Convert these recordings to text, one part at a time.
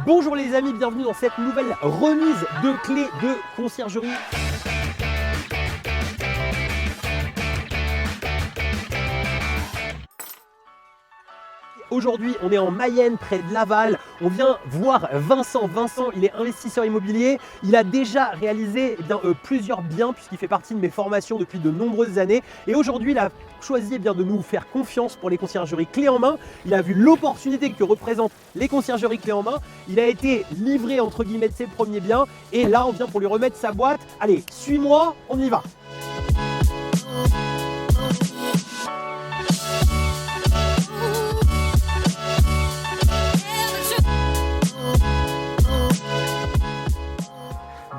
Bonjour les amis, bienvenue dans cette nouvelle remise de clés de conciergerie. Aujourd'hui, on est en Mayenne, près de Laval. On vient voir Vincent. Vincent, il est investisseur immobilier. Il a déjà réalisé plusieurs biens puisqu'il fait partie de mes formations depuis de nombreuses années. Et aujourd'hui, il a choisi de nous faire confiance pour les conciergeries clés en main. Il a vu l'opportunité que représentent les conciergeries clés en main. Il a été livré entre guillemets de ses premiers biens. Et là, on vient pour lui remettre sa boîte. Allez, suis-moi, on y va.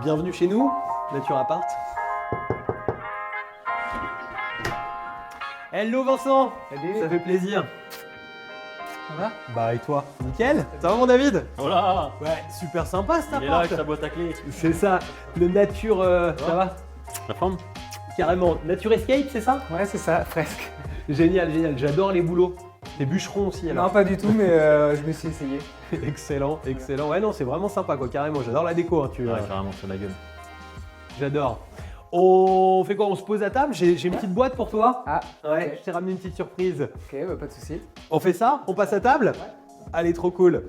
Bienvenue chez nous, Nature Appart. Hello Vincent. Salut. Ça fait plaisir. Ça va? Bah et toi? Nickel. Ça va mon David? Voilà. Ouais, super sympa cet Il est là appart. avec sa boîte à clés. C'est ça, le nature, ça va? La forme? Carrément, Nature Escape, c'est ça? Ouais, c'est ça, presque. Génial, génial, j'adore les boulots. T'es bûcheron aussi alors? Non, pas du tout, mais je me suis essayé. Excellent, excellent. Ouais non, c'est vraiment sympa quoi, carrément, j'adore la déco, hein, tu vois. Ouais, carrément, c'est la gueule. J'adore. On fait quoi? On se pose à table? J'ai une petite boîte pour toi. Ah, Ouais, ok. je t'ai ramené une petite surprise. Ok, bah, pas de souci. On fait ça? On passe à table? Ouais. Allez, trop cool.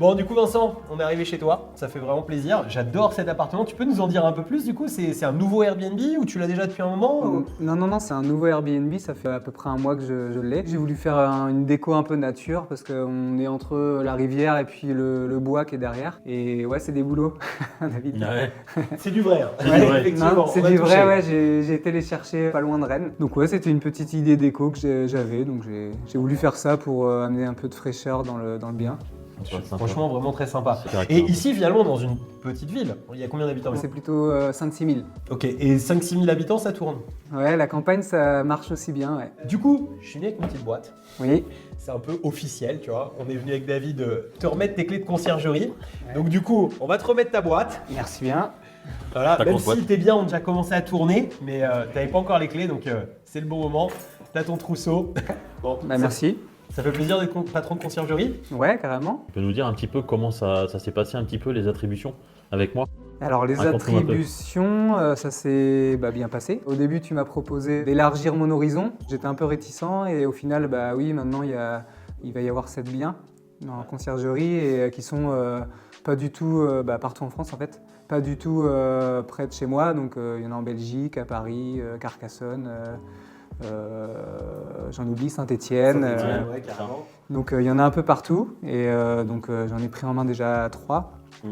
Bon, du coup, Vincent, on est arrivé chez toi. Ça fait vraiment plaisir. J'adore cet appartement. Tu peux nous en dire un peu plus du coup? C'est un nouveau Airbnb ou tu l'as déjà depuis un moment ou... Non, c'est un nouveau Airbnb, ça fait à peu près un mois que je l'ai. J'ai voulu faire une déco un peu nature parce qu'on est entre la rivière et puis le bois qui est derrière. Et ouais, c'est des boulots, David. Ouais. C'est du vrai. Hein. C'est du vrai. Effectivement. Non, c'est on va du toucher. vrai, ouais, j'ai été les chercher pas loin de Rennes. Donc ouais, c'était une petite idée déco que j'avais, donc j'ai voulu faire ça pour amener un peu de fraîcheur dans le bien. Franchement, vraiment très sympa. Super Et actif. ici, finalement, dans une petite ville, il y a combien d'habitants? C'est plutôt 5-6 000. Ok, et 5-6 000 habitants, ça tourne. Ouais, la campagne, ça marche aussi bien, ouais. Du coup, je suis venu avec une petite boîte. Oui. C'est un peu officiel, tu vois. On est venu avec David te remettre tes clés de conciergerie. Donc du coup, on va te remettre ta boîte. Merci bien. Voilà, Ta même grosse boîte. si tes biens ont déjà commencé à tourner, mais tu n'avais pas encore les clés, donc c'est le bon moment. T'as ton trousseau. Bon, Bah, merci. Ça fait plaisir d'être patron de conciergerie. Ouais, carrément. Tu peux nous dire un petit peu comment ça s'est passé, un petit peu les attributions avec moi? Alors les Raconte-nous un peu. attributions, ça s'est bien passé. Au début, tu m'as proposé d'élargir mon horizon. J'étais un peu réticent et au final, bah oui, maintenant il va y avoir 7 biens en conciergerie et qui sont pas du tout partout en France en fait. Pas du tout près de chez moi. Donc il y en a en Belgique, à Paris, Carcassonne. J'en oublie, Saint-Étienne. Ouais, carrément. Donc il y en a un peu partout et donc j'en ai pris en main déjà 3. Mm.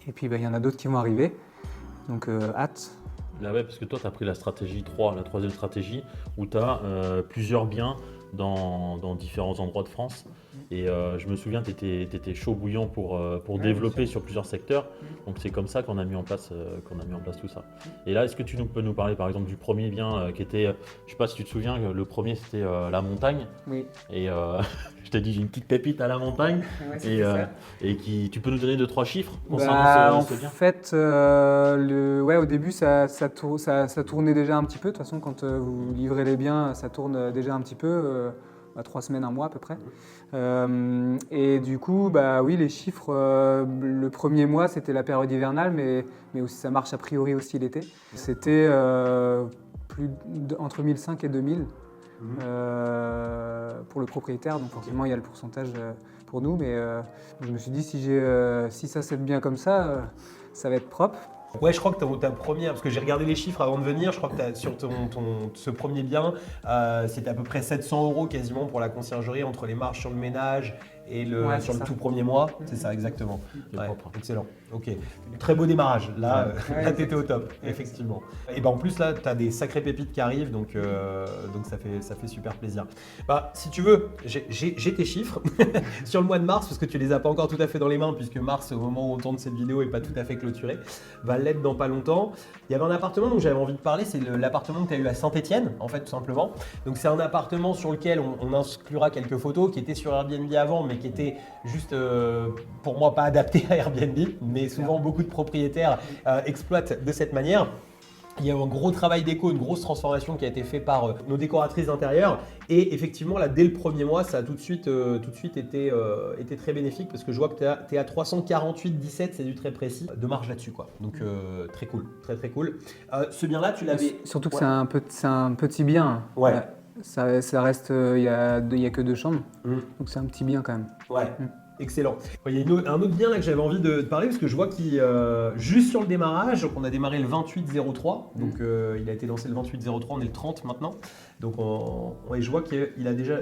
Et puis il y en a d'autres qui vont arriver. Donc hâte. Là, ouais, parce que toi, tu as pris la stratégie 3, la troisième stratégie, où tu as plusieurs biens dans différents endroits de France. Et je me souviens, tu étais chaud bouillant pour développer sur plusieurs secteurs. Donc c'est comme ça qu'on a mis en place tout ça. Et là, est-ce que tu peux nous parler par exemple du premier bien qui était, je sais pas si tu te souviens, le premier c'était la montagne. Oui. Et je t'ai dit, j'ai une petite pépite à la montagne. Et tu peux nous donner 2-3 chiffres concernant En ce bien? fait, au début, ça tournait déjà un petit peu. De toute façon, quand vous livrez les biens, ça tourne déjà un petit peu. 3 semaines, un mois à peu près. Et du coup, oui, les chiffres, le premier mois, c'était la période hivernale, mais aussi, ça marche a priori aussi l'été. C'était entre 1005 et 2000 pour le propriétaire, donc forcément, il y a le pourcentage pour nous, mais je me suis dit, si ça s'aide bien comme ça, ça va être propre. Ouais, je crois que ta première, parce que j'ai regardé les chiffres avant de venir, je crois que sur ce premier bien, c'était à peu près 700 € quasiment pour la conciergerie entre les marges sur le ménage et Ouais, sur c'est le ça. tout premier mois. C'est ça, exactement. C'est Ouais, propre. excellent. Ok. Très beau démarrage. Là, Ouais. là t'étais au top, effectivement. Et en plus, là, tu as des sacrées pépites qui arrivent, donc ça fait super plaisir. Si tu veux, j'ai tes chiffres sur le mois de mars, parce que tu les as pas encore tout à fait dans les mains, puisque mars, au moment où on tourne cette vidéo, n'est pas tout à fait clôturé. Va l'être dans pas longtemps. Il y avait un appartement dont j'avais envie de parler, c'est l'appartement que tu as eu à Saint-Étienne, en fait, tout simplement. Donc c'est un appartement sur lequel on inclura quelques photos, qui étaient sur Airbnb avant, mais qui étaient juste, pour moi, pas adaptées à Airbnb, mais souvent beaucoup de propriétaires exploitent de cette manière. Il y a eu un gros travail déco, une grosse transformation qui a été faite par nos décoratrices d'intérieur. Et effectivement, là, dès le premier mois, ça a tout de suite été très bénéfique parce que je vois que tu es à 348,17, c'est du très précis, de marge là-dessus, quoi. Donc, très cool, très très cool. Ce bien-là, tu l'avais… Surtout que Ouais. c'est un petit bien. Ouais. Ça reste, il y a que 2 chambres, Mmh. donc c'est un petit bien quand même. Ouais, excellent. Il y a un autre bien là que j'avais envie de parler parce que je vois qu'il juste sur le démarrage, donc on a démarré le 28-03, donc il a été lancé le 28-03, on est le 30 maintenant. Donc et je vois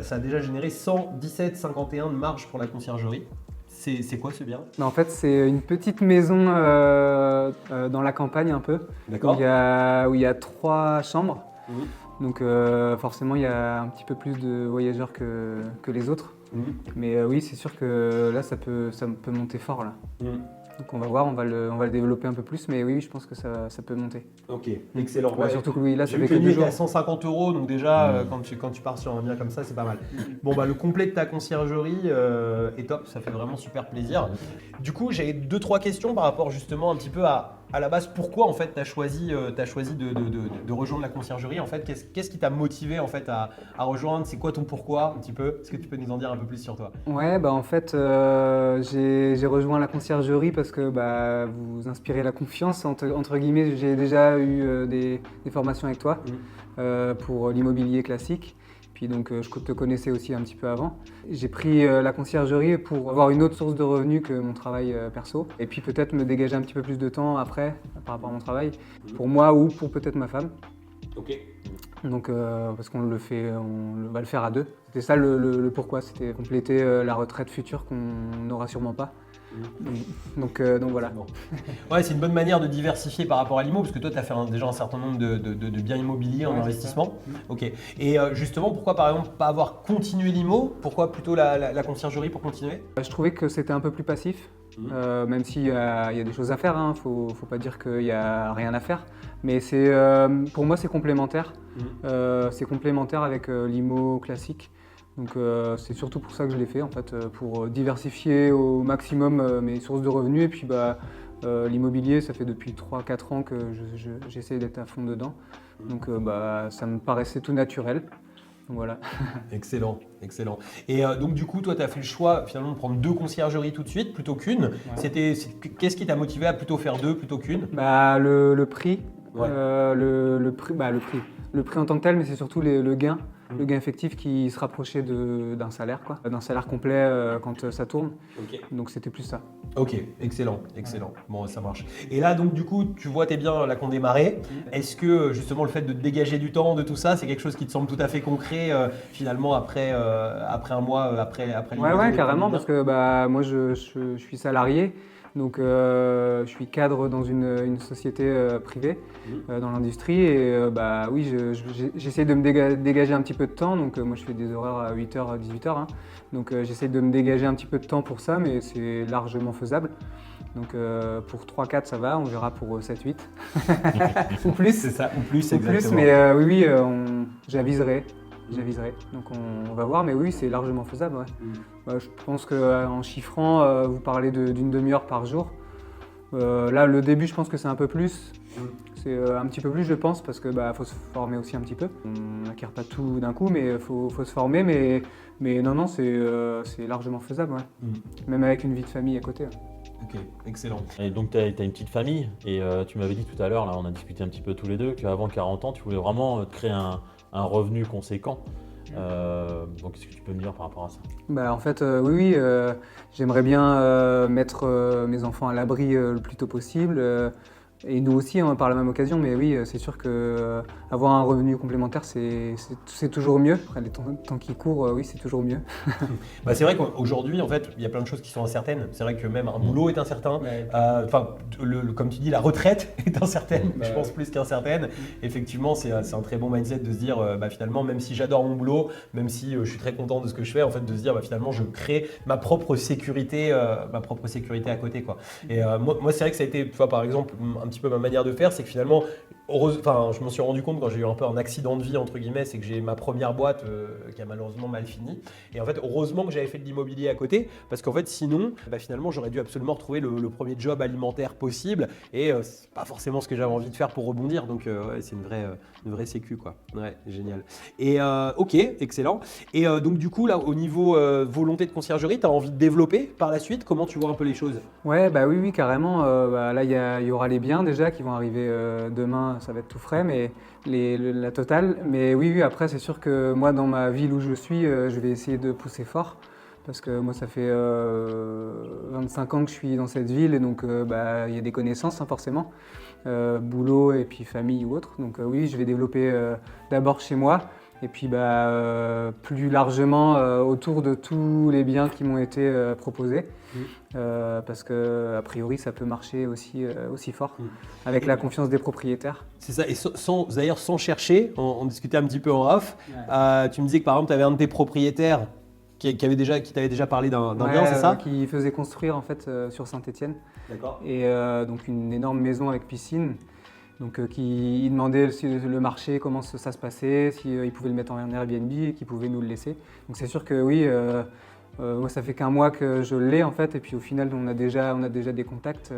ça a déjà généré 117,51 de marge pour la conciergerie. C'est quoi ce bien? Mais en fait, c'est une petite maison dans la campagne un peu, D'accord. où il y a 3 chambres. Mhm. Donc forcément, il y a un petit peu plus de voyageurs que les autres. Mhm. Mais oui, c'est sûr que là, ça peut monter fort là. Mhm. Donc on va voir, on va le développer un peu plus, mais oui, je pense que ça peut monter. Ok, excellent. Ouais, surtout que oui, là, ça J'ai fait vu que que 2 lui était jours. à 150 €, donc déjà quand tu pars sur un bien comme ça, c'est pas mal. Bon bah le complet de ta conciergerie est top, ça fait vraiment super plaisir. Du coup, j'ai 2-3 questions par rapport justement un petit peu à la base. Pourquoi en fait tu as choisi de rejoindre la conciergerie en fait? Qu'est-ce qui t'a motivé en fait à rejoindre? C'est quoi ton pourquoi un petit peu? Est-ce que tu peux nous en dire un peu plus sur toi? Ouais, bah en fait, j'ai rejoint la conciergerie parce que bah, vous inspirez la confiance. Entre guillemets, j'ai déjà eu des formations avec toi pour l'immobilier classique. Puis donc, je te connaissais aussi un petit peu avant. J'ai pris la conciergerie pour avoir une autre source de revenus que mon travail perso. Et puis peut-être me dégager un petit peu plus de temps après par rapport à mon travail, pour moi ou pour peut-être ma femme. Ok. Donc, parce qu'on va le faire à 2. C'était ça le pourquoi, c'était compléter la retraite future qu'on n'aura sûrement pas. Donc voilà. Bon. Ouais, c'est une bonne manière de diversifier par rapport à l'IMO, parce que toi, tu as fait déjà un certain nombre de biens immobiliers en Ouais, c'est investissement. Ok. Et justement, pourquoi par exemple pas avoir continué l'IMO? Pourquoi plutôt la conciergerie pour continuer? Je trouvais que c'était un peu plus passif, même s'il y a des choses à faire, hein. Faut pas dire qu'il n'y a rien à faire. Mais pour moi, c'est complémentaire. C'est complémentaire avec l'IMO classique. Donc c'est surtout pour ça que je l'ai fait, en fait, pour diversifier au maximum mes sources de revenus. Et puis l'immobilier, ça fait depuis 3-4 ans que j'essaie d'être à fond dedans. Donc ça me paraissait tout naturel. Donc voilà. Excellent, excellent. Et donc du coup, toi, tu as fait le choix finalement de prendre 2 conciergeries tout de suite plutôt qu'une. Qu'est-ce qui t'a motivé à plutôt faire 2 plutôt qu'une? Le prix, Ouais. le prix en tant que tel, mais c'est surtout le gain. Le gain effectif qui se rapprochait d'un salaire, quoi, d'un salaire complet quand ça tourne. Ok. Donc c'était plus ça. Ok, excellent, excellent. Bon, ça marche. Et là, donc, du coup, tu vois tes biens là qu'on démarrait. Est-ce que justement le fait de te dégager du temps, de tout ça, c'est quelque chose qui te semble tout à fait concret finalement après un mois, après Ouais, carrément, parce que moi je suis salarié. Donc je suis cadre dans une société privée dans l'industrie et oui, j'essaie de me dégager un petit peu de temps. Donc moi je fais des horaires à 8h, 18h. Hein. Donc j'essaie de me dégager un petit peu de temps pour ça, mais c'est largement faisable. Donc pour 3-4 ça va, on verra pour 7-8 ou plus. C'est ça, ou plus, Ou exactement. plus, mais oui, j'aviserai. Donc on va voir, mais oui, c'est largement faisable. Ouais. Je pense qu'en chiffrant, vous parlez d'une demi-heure par jour. Là, le début, je pense que c'est un peu plus. C'est un petit peu plus, je pense, parce que faut se former aussi un petit peu. On n'acquiert pas tout d'un coup, mais il faut se former. Mais non, c'est largement faisable, ouais. Même avec une vie de famille à côté. Ouais. Ok, excellent. Et donc, tu as une petite famille et tu m'avais dit tout à l'heure, là, on a discuté un petit peu tous les deux, qu'avant 40 ans, tu voulais vraiment te créer un revenu conséquent. Donc, qu'est-ce que tu peux me dire par rapport à ça? En fait, oui, j'aimerais bien mettre mes enfants à l'abri le plus tôt possible. Et nous aussi, hein, par la même occasion, mais oui, c'est sûr que avoir un revenu complémentaire, c'est toujours mieux. Après, les temps qui courent, oui, c'est toujours mieux. C'est vrai qu'aujourd'hui, en fait, il y a plein de choses qui sont incertaines. C'est vrai que même un boulot est incertain. Comme tu dis, la retraite est incertaine, je pense plus qu'incertaine. Effectivement, c'est un très bon mindset de se dire, finalement, même si j'adore mon boulot, même si je suis très content de ce que je fais, en fait, de se dire, finalement, je crée ma propre sécurité à côté, quoi. Et moi, c'est vrai que ça a été, par exemple, un petit peu ma manière de faire, c'est que finalement, je m'en suis rendu compte quand j'ai eu un peu un accident de vie, entre guillemets, c'est que j'ai ma première boîte qui a malheureusement mal fini. Et en fait, heureusement que j'avais fait de l'immobilier à côté, parce qu'en fait, sinon, finalement, j'aurais dû absolument retrouver le premier job alimentaire possible. Et c'est pas forcément ce que j'avais envie de faire pour rebondir. Donc, ouais, c'est une vraie sécu, quoi. Ouais, génial. Et ok, excellent. Et donc, du coup, là, au niveau volonté de conciergerie, tu as envie de développer par la suite? Comment tu vois un peu les choses? Ouais, bah oui, carrément. Là, il y aura les biens déjà qui vont arriver demain, ça va être tout frais, mais la totale. Mais oui, après, c'est sûr que moi, dans ma ville où je suis, je vais essayer de pousser fort. Parce que moi, ça fait 25 ans que je suis dans cette ville, et donc il y a des connaissances, hein, forcément. Boulot et puis famille ou autre. Donc oui, je vais développer d'abord chez moi. Et puis plus largement autour de tous les biens qui m'ont été proposés. Parce qu'a priori ça peut marcher aussi fort avec la confiance des propriétaires. C'est ça, et d'ailleurs sans chercher, on discutait un petit peu en off, tu me disais que par exemple tu avais un de tes propriétaires qui t'avait déjà parlé d'un bien, c'est ça? Qui faisait construire en fait sur Saint-Étienne. D'accord. Et donc une énorme maison avec piscine. Donc il demandait le marché, comment ça se passait, s'il pouvait le mettre en Airbnb et qu'il pouvait nous le laisser. Donc c'est sûr que oui, moi ça fait qu'un mois que je l'ai en fait, et puis au final on a déjà des contacts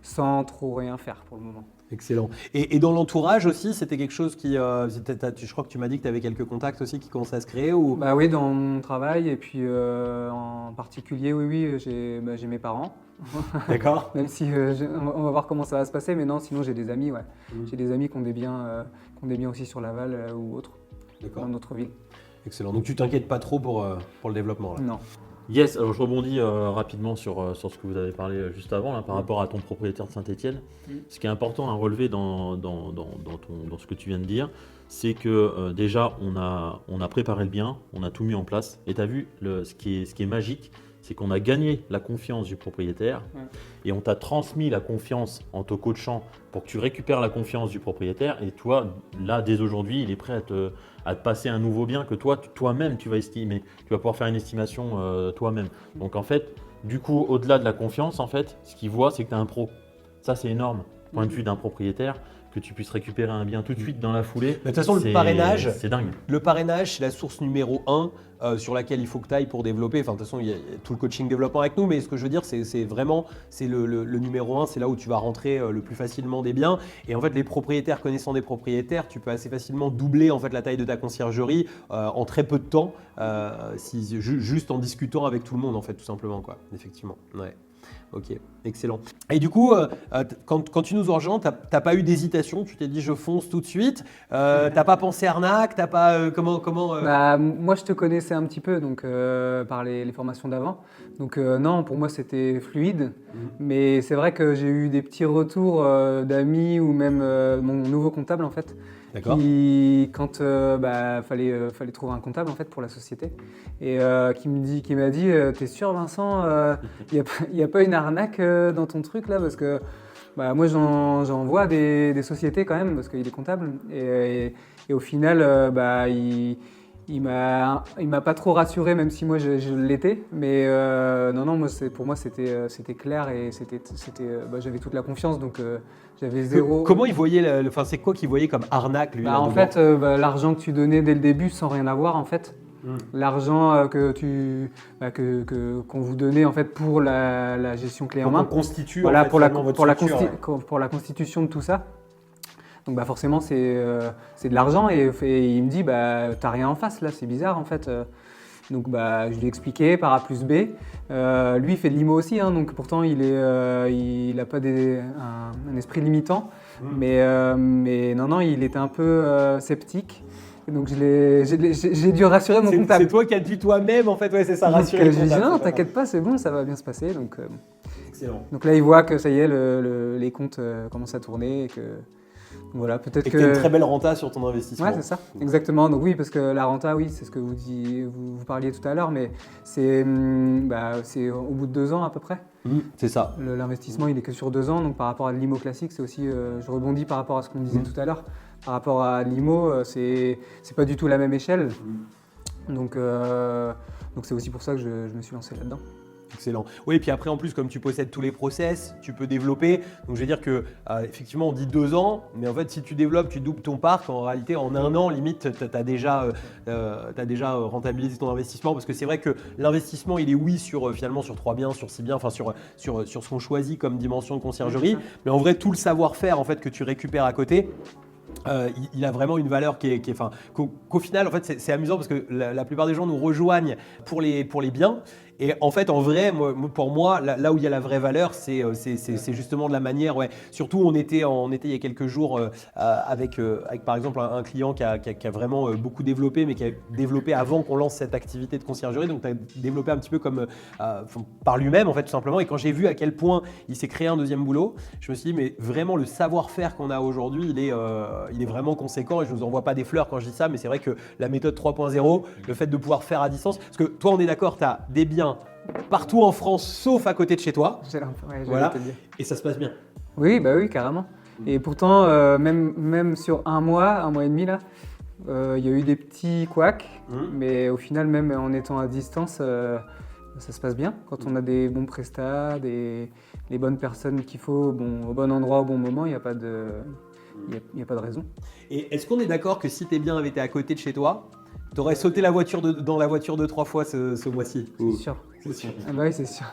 sans trop rien faire pour le moment. Excellent. Et dans l'entourage aussi, c'était quelque chose qui… je crois que tu m'as dit que tu avais quelques contacts aussi qui commençaient à se créer ou… Bah oui, dans mon travail, et puis en particulier, oui, j'ai mes parents. D'accord. Même si on va voir comment ça va se passer, mais non, sinon j'ai des amis, ouais. J'ai des amis qui ont des biens aussi sur Laval ou autre, dans notre ville. Excellent. Donc tu t'inquiètes pas trop pour le développement là? Non. Yes, alors je rebondis rapidement sur ce que vous avez parlé juste avant, là, par rapport à ton propriétaire de Saint-Étienne. Ce qui est important à relever dans ce que tu viens de dire, c'est que déjà on a préparé le bien, on a tout mis en place, et tu as vu ce qui est magique, c'est qu'on a gagné la confiance du propriétaire et on t'a transmis la confiance en te coachant pour que tu récupères la confiance du propriétaire, et toi, là, dès aujourd'hui, il est prêt à te passer un nouveau bien que toi-même tu vas estimer. Tu vas pouvoir faire une estimation toi-même. Donc en fait, du coup, au-delà de la confiance, en fait, ce qu'il voit, c'est que tu as un pro. Ça, c'est énorme, point de vue d'un propriétaire, que tu puisses récupérer un bien tout de suite dans la foulée. De toute façon, le parrainage, c'est dingue. Le parrainage, c'est la source numéro 1 sur laquelle il faut que tu ailles pour développer. Enfin, de toute façon, il y a tout le coaching développement avec nous, mais ce que je veux dire, c'est vraiment le numéro 1, c'est là où tu vas rentrer le plus facilement des biens. Et en fait, les propriétaires connaissant des propriétaires, tu peux assez facilement doubler en fait la taille de ta conciergerie en très peu de temps, juste en discutant avec tout le monde, en fait, tout simplement, quoi. Effectivement. Ouais. Ok, excellent. Et du coup, quand tu nous as rejoint, t'as pas eu d'hésitation? Tu t'es dit je fonce tout de suite? T'as pas pensé arnaque? T'as pas comment Moi, je te connaissais un petit peu donc par les formations d'avant. Donc non, pour moi c'était fluide. Mais c'est vrai que j'ai eu des petits retours d'amis ou même mon nouveau comptable en fait. D'accord. Quand fallait trouver un comptable en fait pour la société, et qui m'a dit t'es sûr Vincent, il y a pas une arnaque dans ton truc là, parce que moi j'en vois des sociétés quand même, parce qu'il est comptable, et au final il m'a pas trop rassuré, même si moi je l'étais, mais non, pour moi c'était clair, et j'avais toute la confiance, donc j'avais zéro. Comment il voyait c'est quoi qu'il voyait comme arnaque lui? En fait, l'argent que tu donnais dès le début sans rien avoir en fait. L'argent qu'on vous donnait en fait pour la gestion clé en main. On constitue voilà, en fait, pour la constitution de tout ça. Donc forcément c'est de l'argent, et il me dit t'as rien en face là, c'est bizarre en fait. Donc je lui ai expliqué par A plus B. Lui il fait de l'IMO aussi, hein, donc pourtant il n'a pas un esprit limitant, mais non, il était un peu sceptique. Et donc j'ai dû rassurer mon comptable. C'est toi qui as dû toi-même en fait, ouais, c'est ça, rassurer le comptable. Je lui ai dit non, t'inquiète pas, c'est bon, ça va bien se passer. Donc, excellent. Donc là il voit que ça y est, les comptes commencent à tourner, et que voilà, peut-être que… tu as une très belle renta sur ton investissement. Ouais, c'est ça, exactement. Donc oui, parce que la renta, oui, c'est ce que vous parliez tout à l'heure, mais c'est au bout de 2 ans à peu près. C'est ça. L'investissement, il est que sur 2 ans, donc par rapport à l'IMO classique, c'est aussi, je rebondis par rapport à ce qu'on disait tout à l'heure, par rapport à l'IMO, c'est pas du tout la même échelle. Donc c'est aussi pour ça que je me suis lancé là-dedans. Excellent. Oui, et puis après, en plus, comme tu possèdes tous les process, tu peux développer. Donc, je veux dire que, effectivement, on dit 2 ans, mais en fait, si tu développes, tu doubles ton parc, en réalité, en 1 an, limite, tu as déjà rentabilisé ton investissement. Parce que c'est vrai que l'investissement, il est finalement sur 3 biens, sur 6 biens, enfin sur ce qu'on choisit comme dimension de conciergerie. Mais en vrai, tout le savoir-faire en fait, que tu récupères à côté, il a vraiment une valeur qu'au final, en fait, c'est amusant parce que la plupart des gens nous rejoignent pour les biens. Et en fait, en vrai, pour moi, là où il y a la vraie valeur, c'est justement de la manière. Ouais. Surtout, on était il y a quelques jours avec par exemple un client qui a vraiment beaucoup développé, mais qui a développé avant qu'on lance cette activité de conciergerie. Donc, tu as développé un petit peu comme par lui-même, en fait, tout simplement. Et quand j'ai vu à quel point il s'est créé un deuxième boulot, je me suis dit, mais vraiment, le savoir-faire qu'on a aujourd'hui, il est vraiment conséquent. Et je ne vous envoie pas des fleurs quand je dis ça, mais c'est vrai que la méthode 3.0, le fait de pouvoir faire à distance, parce que toi, on est d'accord, tu as des biens partout en France, sauf à côté de chez toi. Voilà. Et ça se passe bien. Oui, bah oui, carrément. Et pourtant, même sur un mois et demi, là, il y a eu des petits couacs, mais au final, même en étant à distance, ça se passe bien. Quand on a des bons prestats, les bonnes personnes qu'il faut au bon endroit au bon moment, il n'y a pas de raison. Et est-ce qu'on est d'accord que si tes biens avaient été à côté de chez toi, tu aurais sauté dans la voiture 2-3 fois ce mois-ci? C'est sûr. C'est sûr. Ah bah oui, c'est sûr.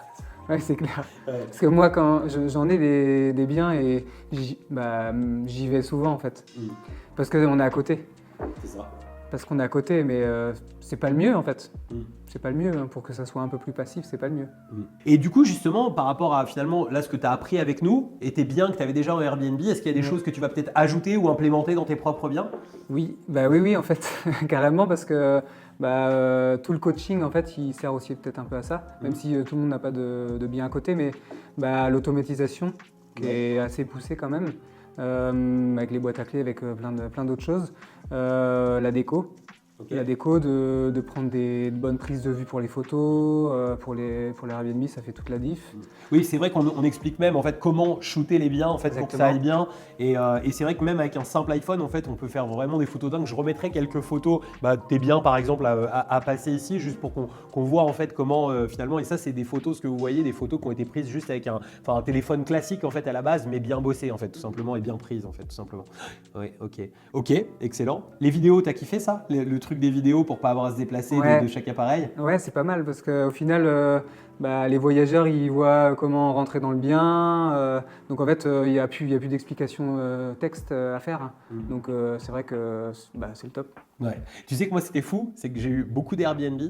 Ouais, c'est clair. Ouais. Parce que moi, quand j'en ai des biens et j'y vais souvent en fait. Parce qu'on est à côté. C'est ça. Parce qu'on est à côté, mais c'est pas le mieux en fait. C'est pas le mieux, pour que ça soit un peu plus passif, c'est pas le mieux. Et du coup, justement, par rapport à finalement là ce que tu as appris avec nous et tes biens que tu avais déjà en Airbnb, est-ce qu'il y a des choses que tu vas peut-être ajouter ou implémenter dans tes propres biens? Oui, oui, en fait, carrément, parce que tout le coaching, en fait, il sert aussi peut-être un peu à ça, même si tout le monde n'a pas de biens à côté, mais l'automatisation qui est assez poussée quand même, avec les boîtes à clés, avec plein d'autres choses, la déco. Okay. La déco, de prendre des bonnes prises de vue pour les photos, pour les Airbnb, ça fait toute la diff. Oui, c'est vrai qu'on explique même en fait comment shooter les biens en fait pour que ça aille bien. Et c'est vrai que même avec un simple iPhone, en fait, on peut faire vraiment des photos dingues. Je remettrai quelques photos tes biens par exemple à passer ici, juste pour qu'on voit en fait comment finalement. Et ça, c'est des photos, ce que vous voyez, des photos qui ont été prises juste avec un téléphone classique en fait à la base, mais bien bossé en fait, tout simplement, et bien prises en fait, tout simplement. Oui, ok, excellent. Les vidéos, t'as kiffé ça, le truc des vidéos pour pas avoir à se déplacer de chaque appareil? Ouais, c'est pas mal parce qu'au final, les voyageurs ils voient comment rentrer dans le bien. Donc en fait, il n'y a plus d'explication texte à faire. Donc c'est vrai que c'est le top. Ouais. Tu sais que moi c'était fou, c'est que j'ai eu beaucoup d'Airbnb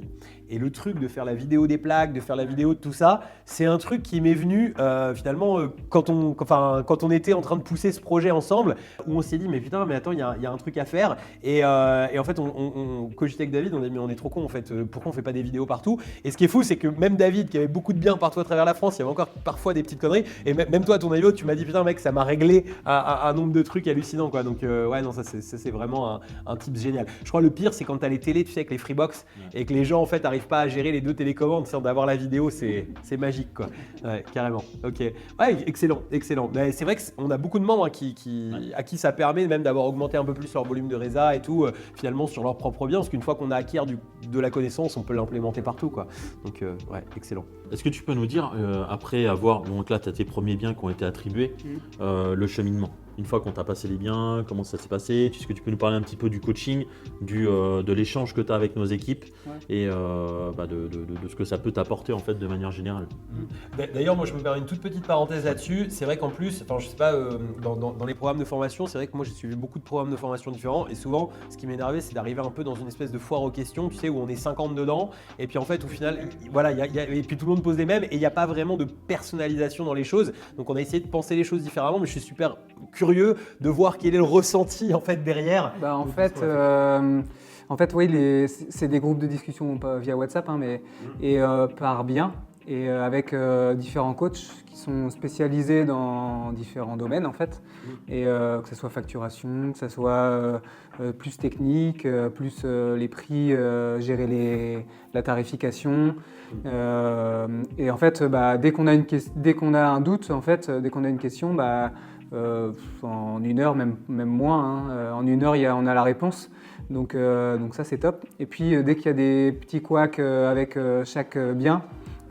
et le truc de faire la vidéo des plaques, de faire la vidéo de tout ça, c'est un truc qui m'est venu finalement quand on était en train de pousser ce projet ensemble, où on s'est dit mais putain mais attends il y a un truc à faire et en fait on cogitait avec David, on a dit mais on est trop con en fait, pourquoi on fait pas des vidéos partout? Et ce qui est fou c'est que même David qui avait beaucoup de biens partout à travers la France, il y avait encore parfois des petites conneries et même toi à ton niveau tu m'as dit putain mec ça m'a réglé un nombre de trucs hallucinants quoi, donc ouais non ça c'est vraiment un type génial. Je crois le pire c'est quand tu as les télés tu sais avec les Freebox et que les gens en fait arrivent pas à gérer les 2 télécommandes sans d'avoir la vidéo, c'est magique quoi. Ouais, carrément. Ok. Ouais, excellent. C'est vrai qu'on a beaucoup de membres à qui ça permet même d'avoir augmenté un peu plus leur volume de résa et tout finalement sur leur propre bien, parce qu'une fois qu'on a acquis de la connaissance, on peut l'implémenter partout quoi. Donc ouais, excellent. Est-ce que tu peux nous dire après avoir donc là tu as tes premiers biens qui ont été attribués, le cheminement? Une fois qu'on t'a passé les biens, comment ça s'est passé? Est-ce que tu peux nous parler un petit peu du coaching, de l'échange que tu as avec nos équipes et de ce que ça peut t'apporter en fait de manière générale? D'ailleurs, moi je me permets une toute petite parenthèse là-dessus. C'est vrai qu'en plus, je sais pas, dans les programmes de formation, c'est vrai que moi j'ai suivi beaucoup de programmes de formation différents et souvent ce qui m'énervait c'est d'arriver un peu dans une espèce de foire aux questions, tu sais, où on est 50 dedans et puis en fait au final, voilà, et puis tout le monde pose les mêmes et il n'y a pas vraiment de personnalisation dans les choses. Donc on a essayé de penser les choses différemment, mais je suis super curieux de voir quel est le ressenti en fait derrière. En fait, oui, c'est des groupes de discussion via WhatsApp, et par bien, et avec différents coachs qui sont spécialisés dans différents domaines en fait, et que ce soit facturation, que ce soit plus technique, plus les prix, gérer la tarification. Et en fait, dès qu'on a un doute, en fait, dès qu'on a une question, en 1 heure, même moins, en 1 heure, on a la réponse. Donc ça, c'est top. Et puis, dès qu'il y a des petits couacs avec chaque bien,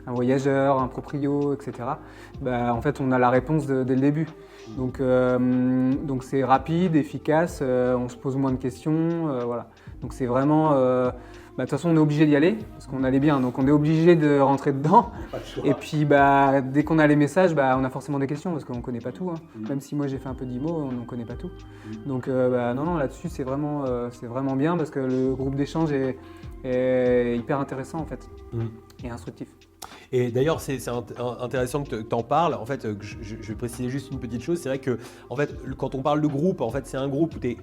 un voyageur, un proprio, etc. Bah, en fait, on a la réponse dès le début. Donc c'est rapide, efficace, on se pose moins de questions, voilà. Donc c'est vraiment... de toute façon, on est obligé d'y aller, parce qu'on a les biens, donc on est obligé de rentrer dedans. Et puis dès qu'on a les messages, on a forcément des questions, parce qu'on ne connaît pas tout. Même si moi j'ai fait un peu d'IMO, on ne connaît pas tout. Donc non, là-dessus c'est vraiment bien, parce que le groupe d'échange est hyper intéressant en fait, et instructif. Et d'ailleurs, c'est intéressant que tu en parles. En fait, je vais préciser juste une petite chose. C'est vrai que, en fait, quand on parle de groupe, en fait, c'est un groupe où tu es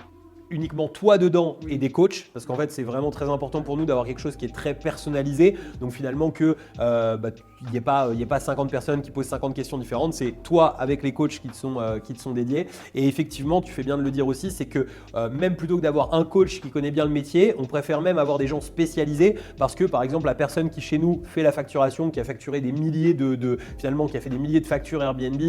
uniquement toi dedans et des coachs, parce qu'en fait c'est vraiment très important pour nous d'avoir quelque chose qui est très personnalisé, donc finalement que il n'y ait pas 50 personnes qui posent 50 questions différentes, c'est toi avec les coachs qui te sont dédiés. Et effectivement, tu fais bien de le dire aussi, c'est que même plutôt que d'avoir un coach qui connaît bien le métier, on préfère même avoir des gens spécialisés, parce que par exemple la personne qui chez nous fait la facturation, qui a facturé des milliers finalement qui a fait des milliers de factures Airbnb,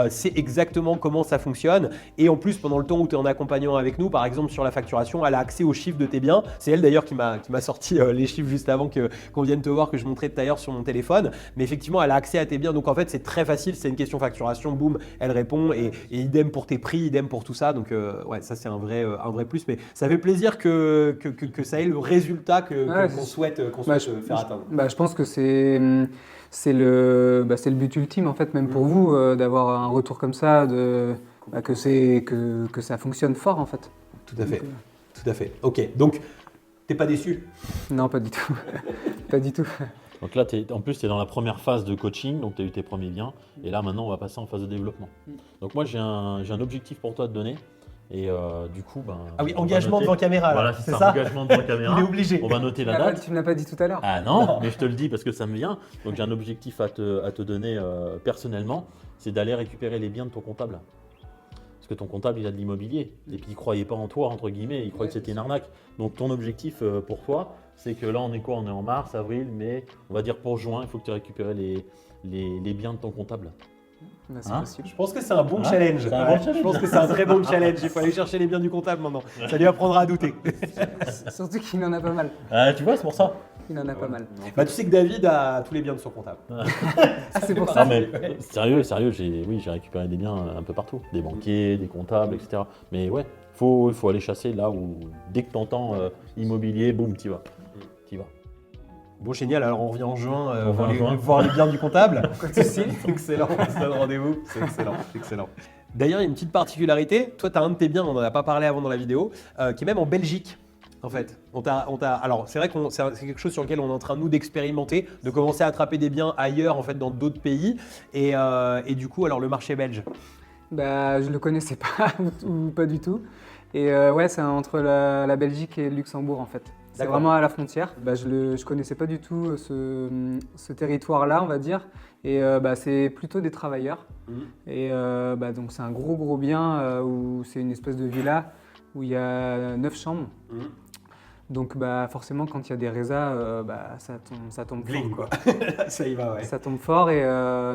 sait exactement comment ça fonctionne. Et en plus, pendant le temps où tu es en accompagnant avec nous, par exemple sur la facturation, elle a accès aux chiffres de tes biens. C'est elle d'ailleurs qui m'a sorti les chiffres juste avant qu'on vienne te voir, que je montrais tout à l'heure sur mon téléphone. Mais effectivement, elle a accès à tes biens. Donc en fait, c'est très facile. C'est une question facturation, boum, elle répond. Et idem pour tes prix, idem pour tout ça. Donc ouais, ça c'est un vrai plus. Mais ça fait plaisir que ça ait le résultat qu'on souhaite faire atteindre. Je pense que c'est le but ultime en fait, même pour vous, d'avoir un retour comme ça, que ça fonctionne fort en fait. Tout à fait, tout à fait. Ok, donc t'es pas déçu? Non, pas du tout. Pas du tout. Donc là, en plus, tu es dans la première phase de coaching, donc tu as eu tes premiers biens. Et là, maintenant, on va passer en phase de développement. Donc moi, j'ai un objectif pour toi à te donner. Et du coup, ah oui, engagement devant caméra. Voilà, c'est ça, engagement devant caméra. Il est obligé. On va noter la date. Tu ne l'as pas dit tout à l'heure. Ah non, mais je te le dis parce que ça me vient. Donc j'ai un objectif à te donner personnellement, c'est d'aller récupérer les biens de ton comptable. Que ton comptable il a de l'immobilier et puis il croyait pas en toi entre guillemets, il croyait que c'était une arnaque. Donc ton objectif pour toi, c'est que là on est quoi? On est en mars, avril, mai, on va dire pour juin, il faut que tu récupères les biens de ton comptable. C'est possible. Je pense que c'est un bon challenge. Je pense que c'est un très bon challenge. Il faut aller chercher les biens du comptable maintenant. Ça lui apprendra à douter. Surtout qu'il en a pas mal. Tu vois, c'est pour ça. Il en a pas mal. Tu sais que David a tous les biens de son comptable. C'est pour ça. Non, mais sérieux, j'ai récupéré des biens un peu partout, des banquiers, des comptables, etc. Mais ouais, faut aller chasser là où dès que tu entends immobilier, boum, t'y vas. Bon, génial. Alors, on revient en juin voir les biens du comptable. Pas de souci. Excellent. On se donne rendez-vous. C'est excellent. D'ailleurs, il y a une petite particularité. Toi, tu as un de tes biens, on n'en a pas parlé avant dans la vidéo, qui est même en Belgique. En fait, alors c'est vrai que c'est quelque chose sur lequel on est en train nous d'expérimenter, de commencer à attraper des biens ailleurs en fait dans d'autres pays et du coup alors le marché belge. Je le connaissais pas ou pas du tout et ouais c'est entre la Belgique et le Luxembourg en fait. C'est vraiment à la frontière. Je connaissais pas du tout ce territoire-là on va dire et c'est plutôt des travailleurs et donc c'est un gros bien où c'est une espèce de villa où il y a 9 chambres. Donc forcément quand il y a des résas, ça tombe fort quoi. Ça y va ouais. Ça tombe fort et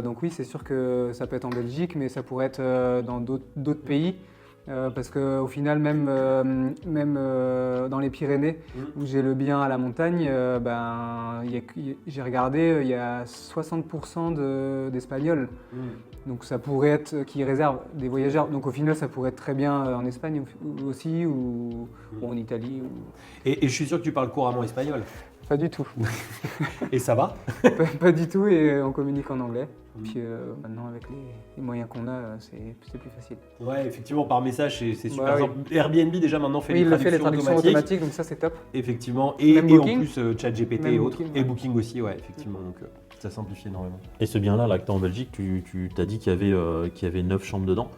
donc oui c'est sûr que ça peut être en Belgique mais ça pourrait être dans d'autres pays parce qu'au final même dans les Pyrénées où j'ai le bien à la montagne, j'ai regardé il y a 60% d'Espagnols. Donc ça pourrait être qui réservent des voyageurs. Donc au final ça pourrait être très bien en Espagne aussi ou en Italie. Et je suis sûr que tu parles couramment espagnol. Pas du tout. Et ça va? Pas du tout et on communique en anglais. Puis maintenant avec les moyens qu'on a, c'est plus facile. Ouais, effectivement par message c'est super simple. Airbnb déjà maintenant fait les traductions automatiques, donc ça c'est top. Effectivement et en plus ChatGPT et autres et Booking aussi ouais effectivement donc ça simplifie énormément. Et ce bien là que tu as en Belgique, tu t'as dit qu'il y avait 9 chambres dedans.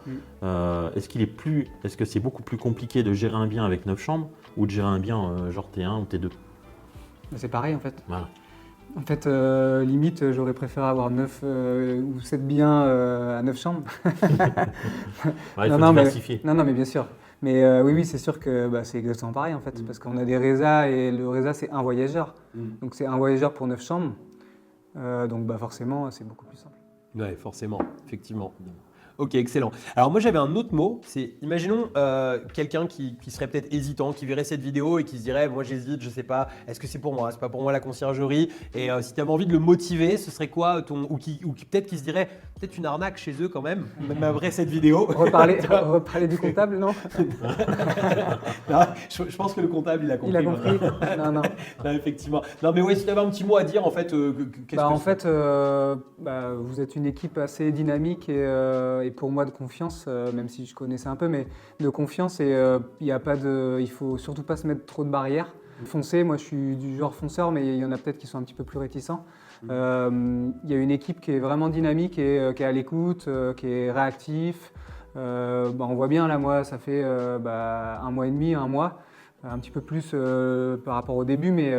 Est-ce que c'est beaucoup plus compliqué de gérer un bien avec 9 chambres ou de gérer un bien genre T1 ou T2? C'est pareil en fait. Voilà. En fait, limite, j'aurais préféré avoir 9 ou 7 biens à 9 chambres. Il faut diversifier. Non, mais bien sûr. Mais oui, c'est sûr que c'est exactement pareil en fait. Parce qu'on a des résas et le résa, c'est un voyageur. Donc c'est un voyageur pour 9 chambres. Donc forcément, c'est beaucoup plus simple. Ouais, forcément, effectivement. Ok, excellent. Alors moi j'avais un autre mot, c'est imaginons quelqu'un qui serait peut-être hésitant, qui verrait cette vidéo et qui se dirait moi j'hésite, je sais pas, est-ce que c'est pour moi, c'est pas pour moi la conciergerie, et si tu avais envie de le motiver, ce serait quoi ou peut-être qui se dirait peut-être une arnaque chez eux quand même après cette vidéo. Reparler du comptable, non? Non, je pense que le comptable il a compris. Il a compris. Non, non. Non, effectivement. Non mais ouais, si tu avais un petit mot à dire en fait, qu'est-ce que Vous êtes une équipe assez dynamique et pour moi de confiance, même si je connaissais un peu, mais de confiance et il faut surtout pas se mettre trop de barrières. Foncer, moi je suis du genre fonceur, mais il y en a peut-être qui sont un petit peu plus réticents. Il y a une équipe qui est vraiment dynamique et qui est à l'écoute, qui est réactif. On voit bien là, moi ça fait 1 mois et demi, 1 mois, un petit peu plus par rapport au début, mais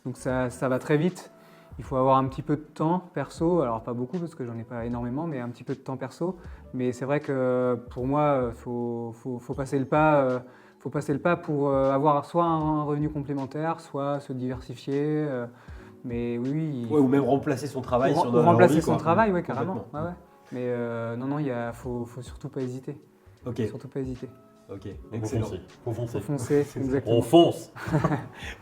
donc ça va très vite. Il faut avoir un petit peu de temps perso, alors pas beaucoup parce que j'en ai pas énormément, mais un petit peu de temps perso. Mais c'est vrai que pour moi, faut passer le pas. Faut passer le pas pour avoir soit un revenu complémentaire, soit se diversifier. Mais oui. Ouais, ou même remplacer son travail. Ou remplacer son travail, ouais, carrément. Ouais. Mais non, faut surtout pas hésiter. Ok. Surtout pas hésiter. Ok, excellent. Faut foncer. Faut foncer, exactement. On fonce.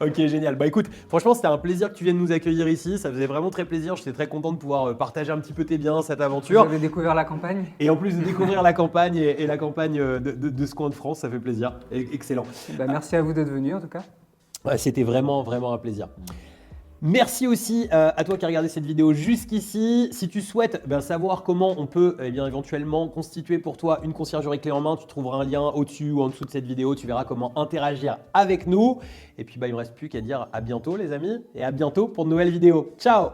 Ok, génial. Bah écoute, franchement, c'était un plaisir que tu viennes nous accueillir ici. Ça faisait vraiment très plaisir. J'étais très content de pouvoir partager un petit peu tes biens, cette aventure. Vous avez découvert la campagne. Et en plus de découvrir la campagne et la campagne de ce coin de France, ça fait plaisir. Excellent. Merci à vous d'être venus en tout cas. Ouais, c'était vraiment, vraiment un plaisir. Merci aussi à toi qui as regardé cette vidéo jusqu'ici. Si tu souhaites savoir comment on peut éventuellement constituer pour toi une conciergerie clé en main, tu trouveras un lien au-dessus ou en dessous de cette vidéo. Tu verras comment interagir avec nous. Et puis il ne me reste plus qu'à dire à bientôt les amis et à bientôt pour de nouvelles vidéos. Ciao!